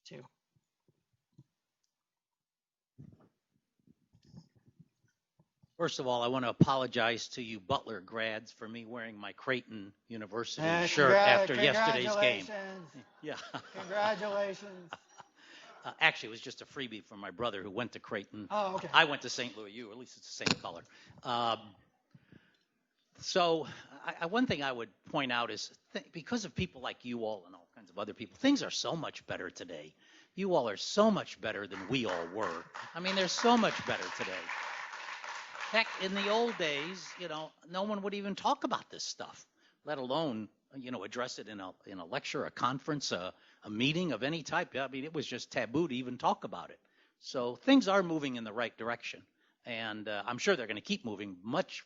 [SPEAKER 3] too.
[SPEAKER 6] First of all, I want to apologize to you Butler grads for me wearing my Creighton University shirt after yesterday's game. Yeah.
[SPEAKER 3] Congratulations.
[SPEAKER 6] Actually, it was just a freebie from my brother who went to Creighton.
[SPEAKER 3] Oh, okay.
[SPEAKER 6] I went to St. Louis U, or at least it's the same color. So one thing I would point out is because of people like you all and all kinds of other people, things are so much better today. You all are so much better than we all were. I mean, they're so much better today. Heck, in the old days, no one would even talk about this stuff, let alone, address it in a lecture, a conference, a meeting of any type. I mean, it was just taboo to even talk about it. So things are moving in the right direction. And I'm sure they're going to keep moving much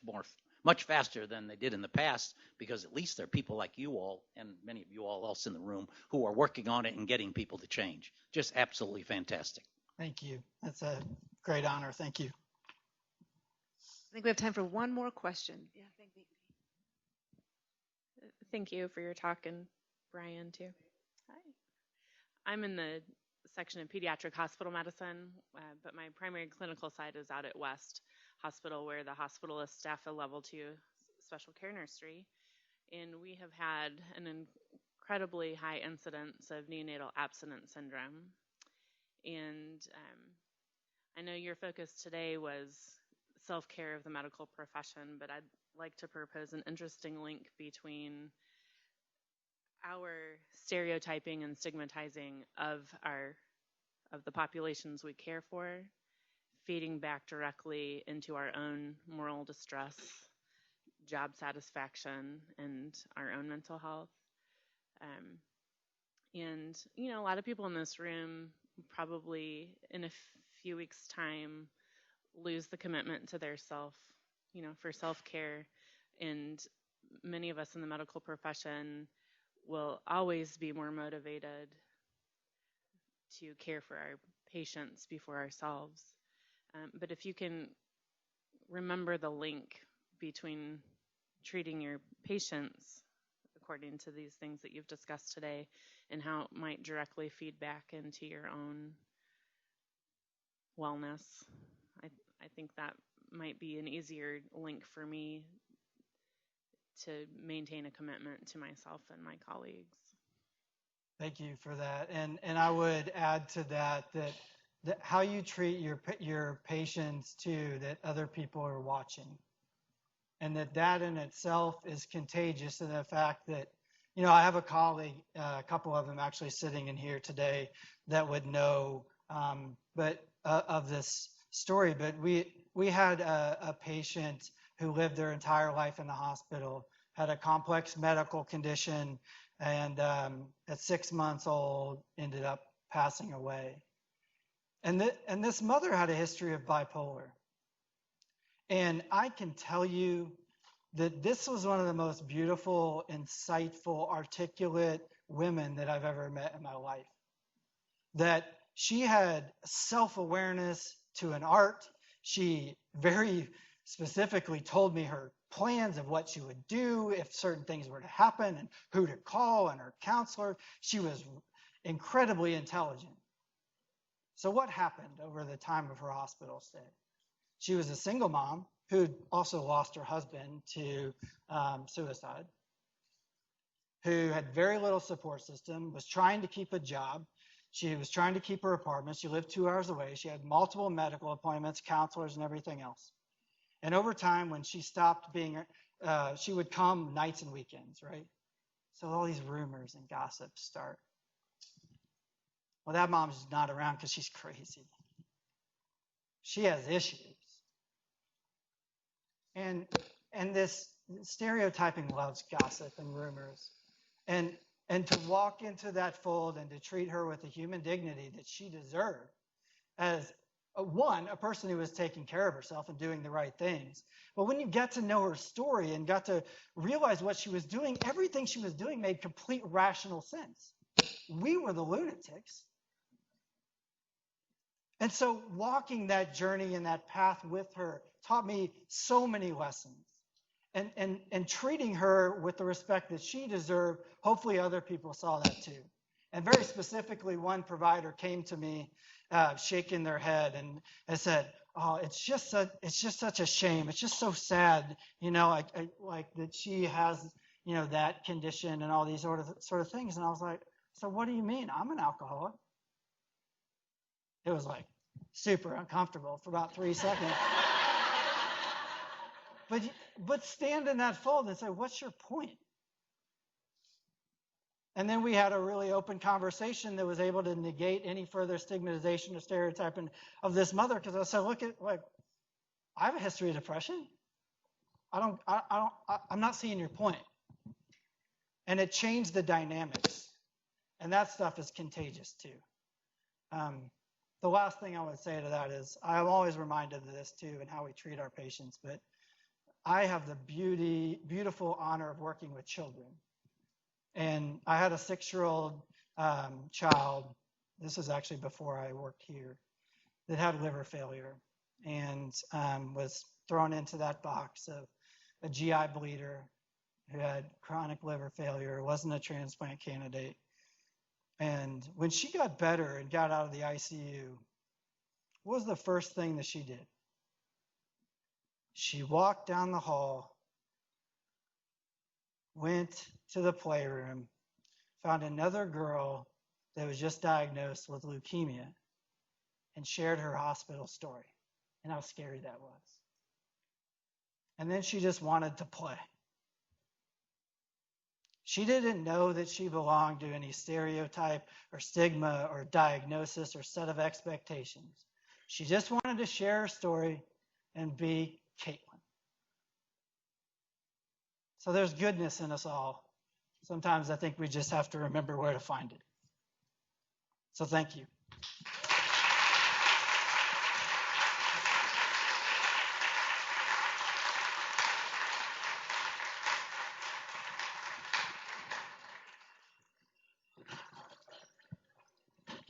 [SPEAKER 6] faster than they did in the past, because at least there are people like you all and many of you all else in the room who are working on it and getting people to change. Just absolutely fantastic.
[SPEAKER 3] Thank you. That's a great honor. Thank you.
[SPEAKER 2] I think we have time for one more question. Yeah, thank you.
[SPEAKER 8] Thank you for your talk, and Brian too. Hi. I'm in the section of pediatric hospital medicine, but my primary clinical side is out at West Hospital, where the hospitalist staff a level 2 special care nursery, and we have had an incredibly high incidence of neonatal abstinence syndrome. And I know your focus today was self-care of the medical profession, but I'd like to propose an interesting link between our stereotyping and stigmatizing of the populations we care for, feeding back directly into our own moral distress, job satisfaction, and our own mental health. And a lot of people in this room probably in a few weeks' time lose the commitment to their for self-care, and many of us in the medical profession will always be more motivated to care for our patients before ourselves. But if you can remember the link between treating your patients according to these things that you've discussed today and how it might directly feed back into your own wellness, I think that might be an easier link for me to maintain a commitment to myself and my colleagues.
[SPEAKER 3] Thank you for that. And I would add to that how you treat your patients too, that other people are watching. And that in itself is contagious in the fact that, I have a colleague, a couple of them actually sitting in here today that would know of this story. But we had a patient who lived their entire life in the hospital, had a complex medical condition, and at 6 months old ended up passing away. And this mother had a history of bipolar. And I can tell you that this was one of the most beautiful, insightful, articulate women that I've ever met in my life. That she had self-awareness to an art. She very specifically told me her plans of what she would do if certain things were to happen and who to call and her counselor. She was incredibly intelligent. So what happened over the time of her hospital stay? She was a single mom who also lost her husband to suicide, who had very little support system, was trying to keep a job. She was trying to keep her apartment. She lived 2 hours away. She had multiple medical appointments, counselors, and everything else. And over time, when she stopped being, she would come nights and weekends, right? So all these rumors and gossips start. Well, that mom's not around because she's crazy. She has issues. And this stereotyping loves gossip and rumors. And to walk into that fold and to treat her with the human dignity that she deserved as a person who was taking care of herself and doing the right things. But when you get to know her story and got to realize what she was doing, everything she was doing made complete rational sense. We were the lunatics. And so walking that journey and that path with her taught me so many lessons. And treating her with the respect that she deserved, hopefully other people saw that too. And very specifically, one provider came to me shaking their head and said, "Oh, it's just such a shame. It's just so sad, like that she has, that condition and all these sort of things." And I was like, "So what do you mean? I'm an alcoholic." It was like super uncomfortable for about 3 seconds. But stand in that fold and say, "What's your point?" And then we had a really open conversation that was able to negate any further stigmatization or stereotyping of this mother, because I said, "Look, I have a history of depression. I'm not seeing your point. And it changed the dynamics. And that stuff is contagious too. The last thing I would say to that is I'm always reminded of this too and how we treat our patients, but I have the beautiful honor of working with children. And I had a 6-year-old child, this was actually before I worked here, that had liver failure and was thrown into that box of a GI bleeder who had chronic liver failure, wasn't a transplant candidate. And when she got better and got out of the ICU, what was the first thing that she did? She walked down the hall, went to the playroom, found another girl that was just diagnosed with leukemia, and shared her hospital story and how scary that was. And then she just wanted to play. She didn't know that she belonged to any stereotype or stigma or diagnosis or set of expectations. She just wanted to share her story and be Caitlin. So there's goodness in us all. Sometimes I think we just have to remember where to find it. So thank you.